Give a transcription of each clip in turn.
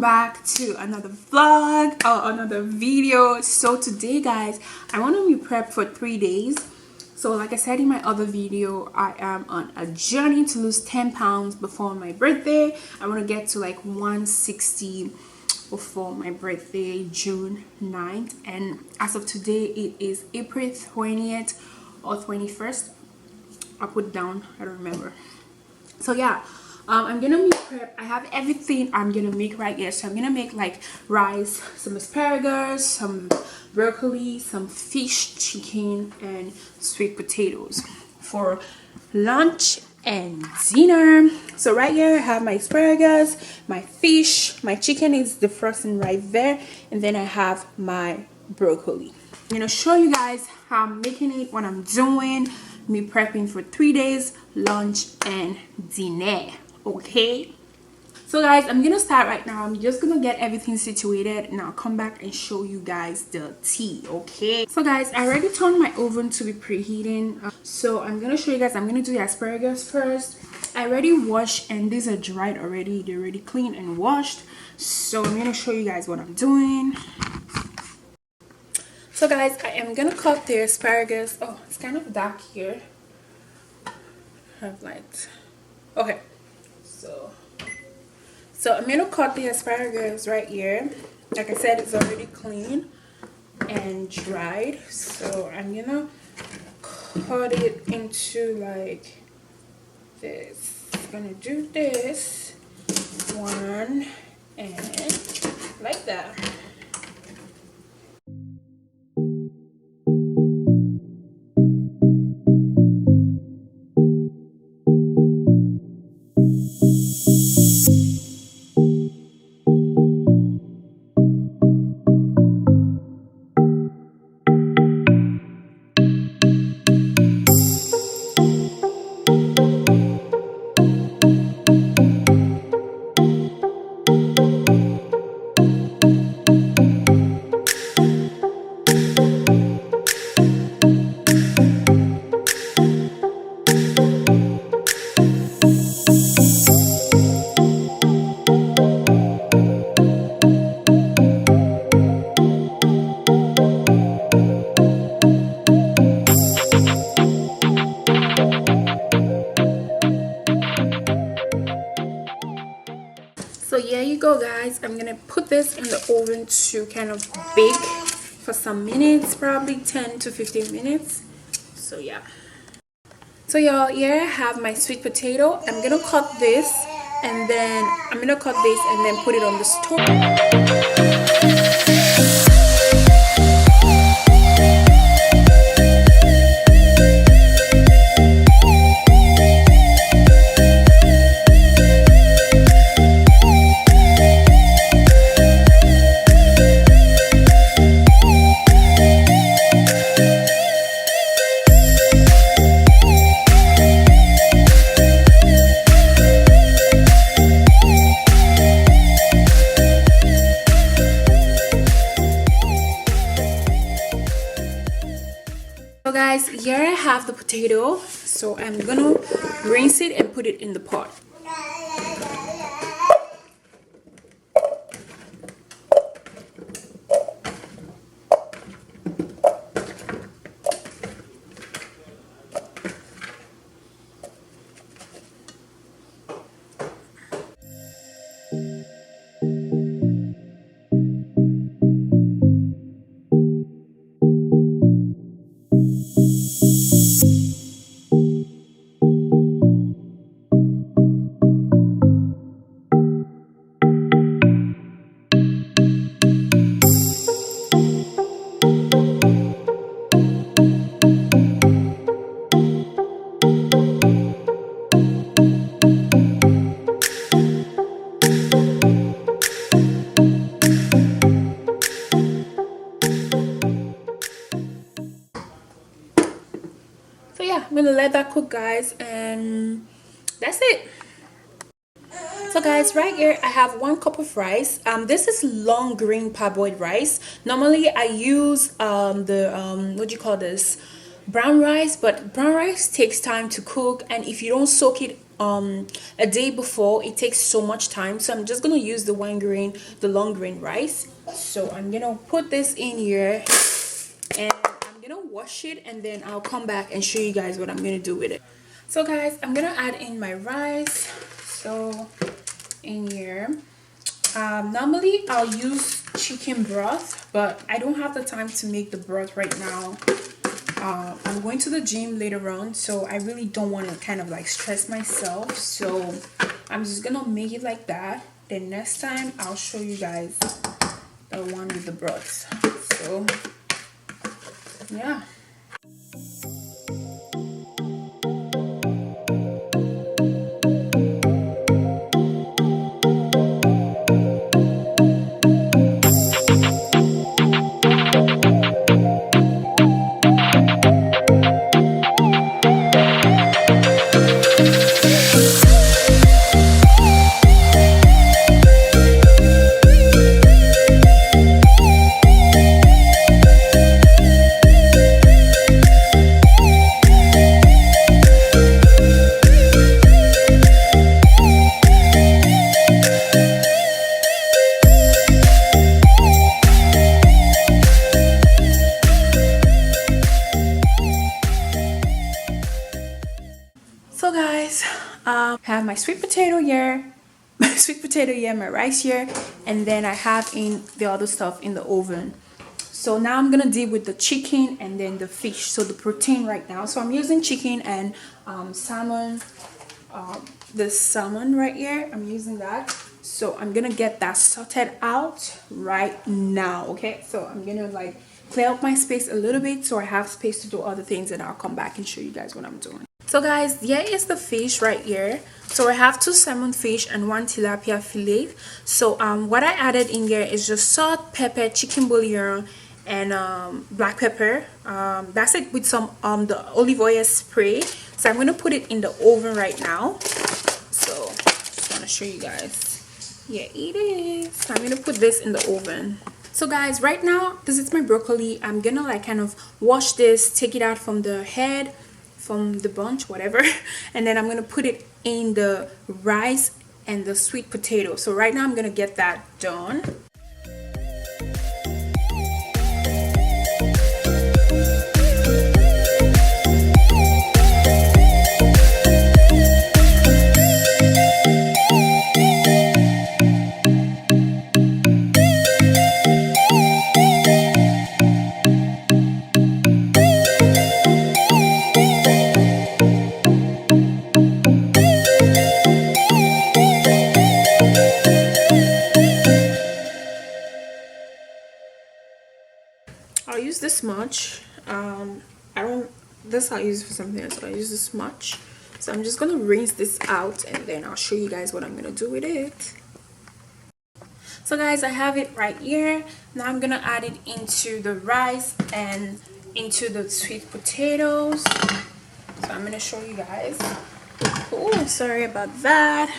back to another vlog or another video. So today guys, I want to meal prep for 3 days. So like I said in my other video, I am on a journey to lose 10 pounds before my birthday. I want to get to like 160 before my birthday, June 9th. And as of today, it is April 20th or 21st. I put down, I don't remember. So yeah, I'm gonna meal prep. I have everything I'm gonna make right here. So I'm gonna make like rice, some asparagus, some broccoli, some fish, chicken, and sweet potatoes for lunch and dinner. So right here I have my asparagus, my fish, my chicken is defrosting right there, and then I have my broccoli. I'm gonna show you guys how I'm making it, what I'm doing, me prepping for 3 days, lunch and dinner. Okay, so guys, I'm gonna start right now. I'm just gonna get everything situated and I'll come back and show you guys the tea. Okay, so guys, I already turned my oven to be preheating, so I'm gonna show you guys. I'm gonna do the asparagus first. I already washed and these are dried already, they're already clean and washed. So I'm gonna show you guys what I'm doing. So guys, I am gonna cut the asparagus. Oh, it's kind of dark here. I have light. Okay, so I'm gonna cut the asparagus right here. Like I said, it's already clean and dried. So I'm gonna cut it into like this. I'm gonna do this one and like that. So here you go guys, I'm gonna put this in the oven to kind of bake for some minutes, probably 10 to 15 minutes. So yeah, so y'all, here I have my sweet potato. I'm gonna cut this and then put it on the stove. So guys, here I have the potato, so I'm gonna rinse it and put it in the pot. So yeah, I'm gonna let that cook guys, and that's it. So guys, right here I have 1 cup of rice. This is long grain parboiled rice. Normally I use what do you call this, brown rice, but brown rice takes time to cook, and if you don't soak it a day before, it takes so much time. So I'm just gonna use the long grain rice. So I'm gonna put this in here and I'm gonna wash it, and then I'll come back and show you guys what I'm gonna do with it. So guys, I'm gonna add in my rice. So in here, normally I'll use chicken broth, but I don't have the time to make the broth right now. I'm going to the gym later on, so I really don't want to kind of like stress myself, so I'm just gonna make it like that. Then next time I'll show you guys the one with the broth. So yeah. So guys, I have my sweet potato here, my rice here, and then I have in the other stuff in the oven. So now I'm gonna deal with the chicken and then the fish, so the protein right now. So I'm using chicken and salmon, the salmon right here, I'm using that. So I'm gonna get that sorted out right now. Okay, so I'm gonna like clear up my space a little bit so I have space to do other things, and I'll come back and show you guys what I'm doing. So guys, here is the fish right here. So I have 2 salmon fish and 1 tilapia fillet. So what I added in here is just salt, pepper, chicken bouillon, and black pepper. That's it, with some the olive oil spray. So I'm gonna put it in the oven right now. So just want to show you guys. Yeah, it is. So I'm gonna put this in the oven. So guys, right now, this is my broccoli. I'm gonna like kind of wash this, take it out from the head, from the bunch, whatever, and then I'm gonna put it in the rice and the sweet potato. So right now I'm gonna get that done. I'll use this much. I'll use it for something else. I'll use this much. So I'm just gonna rinse this out, and then I'll show you guys what I'm gonna do with it. So guys, I have it right here. Now I'm gonna add it into the rice and into the sweet potatoes. So I'm gonna show you guys. Oh, sorry about that.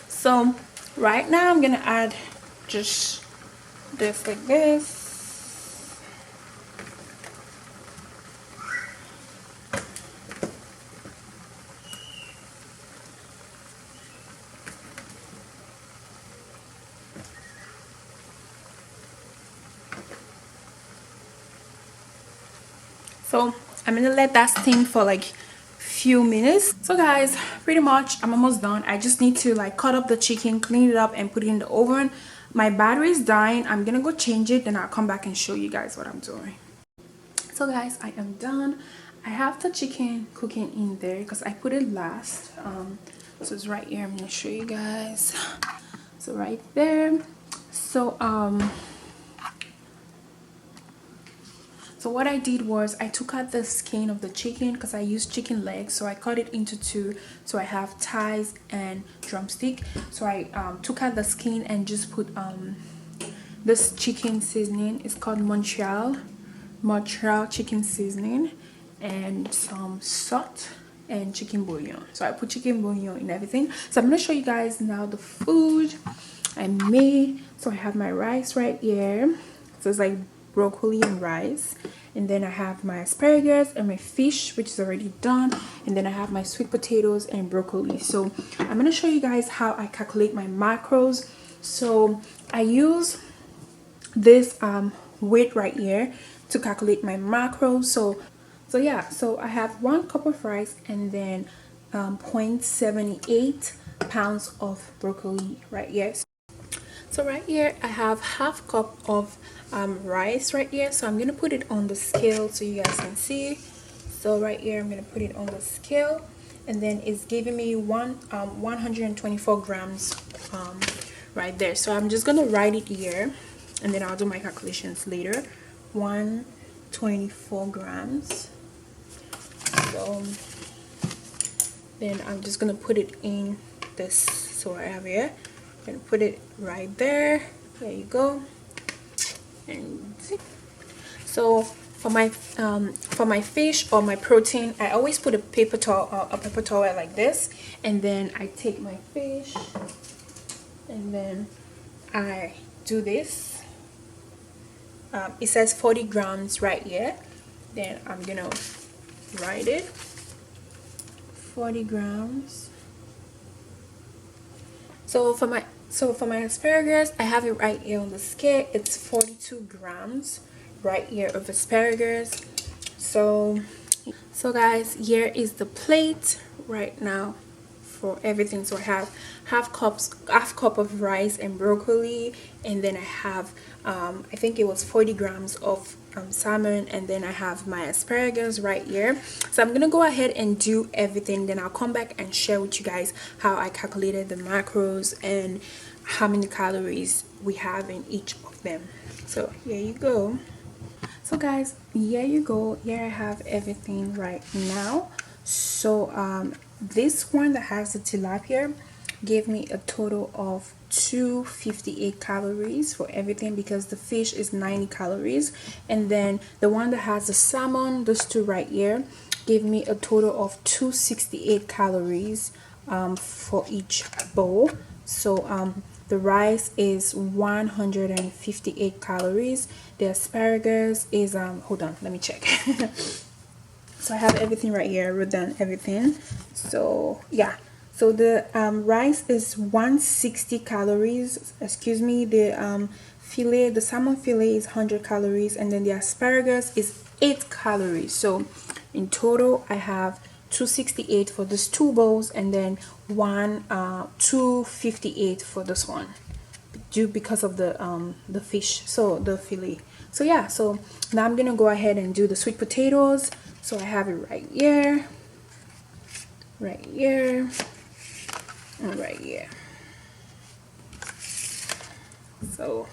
So right now I'm gonna add just this like this. So I'm gonna let that steam for like few minutes. So guys, pretty much I'm almost done. I just need to like cut up the chicken, clean it up, and put it in the oven. My battery is dying. I'm gonna go change it, then I'll come back and show you guys what I'm doing. So guys, I am done. I have the chicken cooking in there because I put it last. So it's right here. I'm gonna show you guys. So right there. So what I did was I took out the skin of the chicken because I used chicken legs, so I cut it into 2. So I have thighs and drumstick. So I took out the skin and just put this chicken seasoning. It's called Montreal chicken seasoning, and some salt and chicken bouillon. So I put chicken bouillon in everything. So I'm gonna show you guys now the food I made. So I have my rice right here. So it's like broccoli and rice, and then I have my asparagus and my fish, which is already done, and then I have my sweet potatoes and broccoli. So I'm going to show you guys how I calculate my macros. So I use this weight right here to calculate my macros. So yeah, so I have 1 cup of rice and then 0.78 pounds of broccoli right here. So right here I have half cup of rice right here, so I'm gonna put it on the scale so you guys can see. So right here I'm gonna put it on the scale, and then it's giving me 124 grams right there. So I'm just gonna write it here and then I'll do my calculations later. 124 grams. So then I'm just gonna put it in this. So I have here, I'm gonna put it right there. There you go. And so for my fish or my protein, I always put a paper towel like this, and then I take my fish and then I do this. It says 40 grams right here. Then I'm gonna write it. 40 grams. So for my asparagus, I have it right here on the scale. It's 42 grams right here of asparagus. So guys, here is the plate right now for everything. So I have half cup of rice and broccoli, and then I have I think it was 40 grams of salmon, and then I have my asparagus right here. So I'm gonna go ahead and do everything, then I'll come back and share with you guys how I calculated the macros and how many calories we have in each of them. So here you go. So guys, here you go. Here I have everything right now. So this one that has the tilapia gave me a total of 258 calories for everything, because the fish is 90 calories, and then the one that has the salmon, those two right here, gave me a total of 268 calories for each bowl. So the rice is 158 calories. The asparagus is hold on, let me check. So I have everything right here. I wrote down everything. So yeah, so the rice is 160 calories. Excuse me. The salmon fillet is 100 calories, and then the asparagus is 8 calories. So in total I have 268 for these two bowls, and then 258 for this one, due because of the fish, so the fillet. So yeah, so now I'm gonna go ahead and do the sweet potatoes. So I have it right here, right here, and right here. So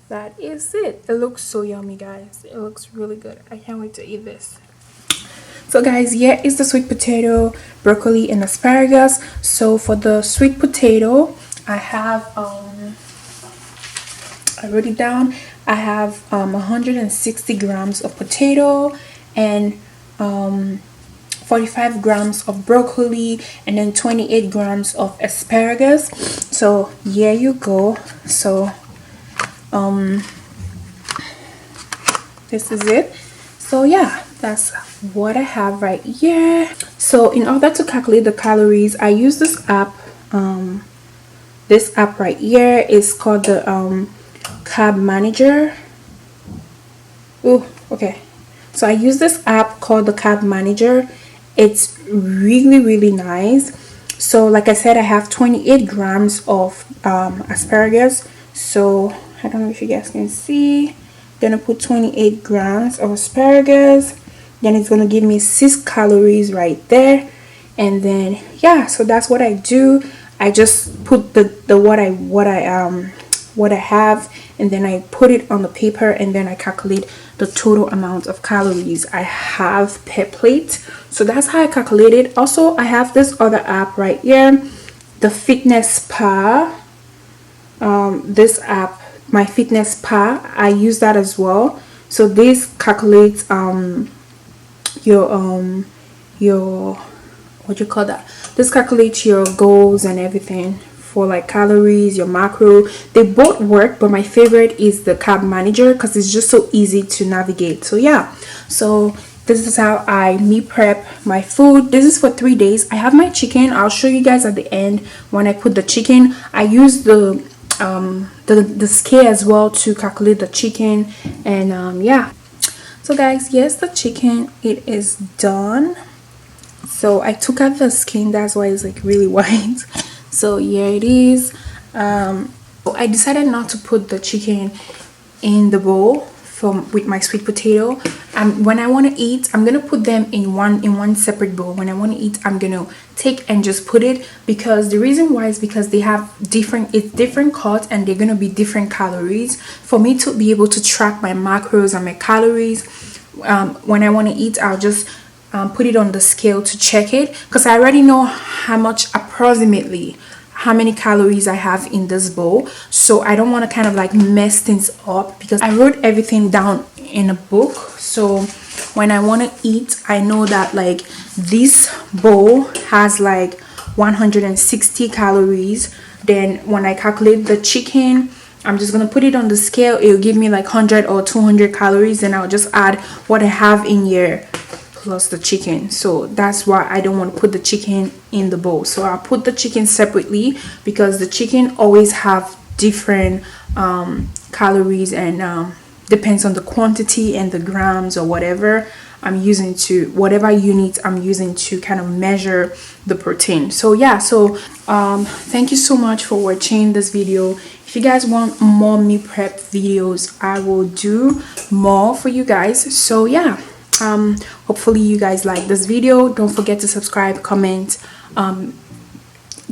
that is it. It looks so yummy, guys. It looks really good. I can't wait to eat this. So guys, here is the sweet potato, broccoli, and asparagus. So for the sweet potato, I have I wrote it down. I have 160 grams of potato and 45 grams of broccoli, and then 28 grams of asparagus. So here you go. So this is it. So yeah, that's what I have right here. So in order to calculate the calories, I use this app. This app right here is called the Carb Manager. Oh, okay. So I use this app called the Carb Manager. It's really nice. So like I said, I have 28 grams of asparagus. So I don't know if you guys can see. I'm gonna put 28 grams of asparagus. Then it's gonna give me 6 calories right there. And then yeah, so that's what I do. I just put what I have, and then I put it on the paper, and then I calculate the total amount of calories I have per plate. So that's how I calculate it. Also, I have this other app right here, the Fitness Pal. This app, my Fitness Pal, I use that as well. So this calculates your what you call that, this calculates your goals and everything for like calories, your macro. They both work, but my favorite is the carb manager because it's just so easy to navigate. So yeah, so this is how I meal prep my food. This is for 3 days. I have my chicken. I'll show you guys at the end when I put the chicken. I use the scale as well to calculate the chicken. And yeah, so guys, yes, the chicken, it is done. So I took out the skin, that's why it's like really white. So here it is. I decided not to put the chicken in the bowl with my sweet potato. When I want to eat, I'm gonna put them in one separate bowl. When I want to eat, I'm gonna take and just put it, because the reason why is because they have different cuts and they're gonna be different calories. For me to be able to track my macros and my calories, when I want to eat, I'll just put it on the scale to check it, because I already know approximately how many calories I have in this bowl. So I don't want to kind of like mess things up, because I wrote everything down in a book. So when I want to eat, I know that like this bowl has like 160 calories. Then when I calculate the chicken, I'm just gonna put it on the scale. It'll give me like 100 or 200 calories, and I'll just add what I have in here plus the chicken. So that's why I don't want to put the chicken in the bowl. So I'll put the chicken separately, because the chicken always have different calories, and depends on the quantity and the grams or whatever I'm using to, whatever units I'm using to kind of measure the protein. So yeah, so thank you so much for watching this video. If you guys want more meal prep videos, I will do more for you guys. So yeah, hopefully you guys like this video. Don't forget to subscribe, comment,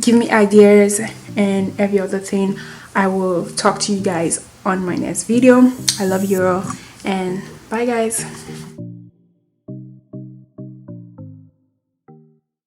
give me ideas and every other thing. I will talk to you guys on my next video. I love you all, and bye guys.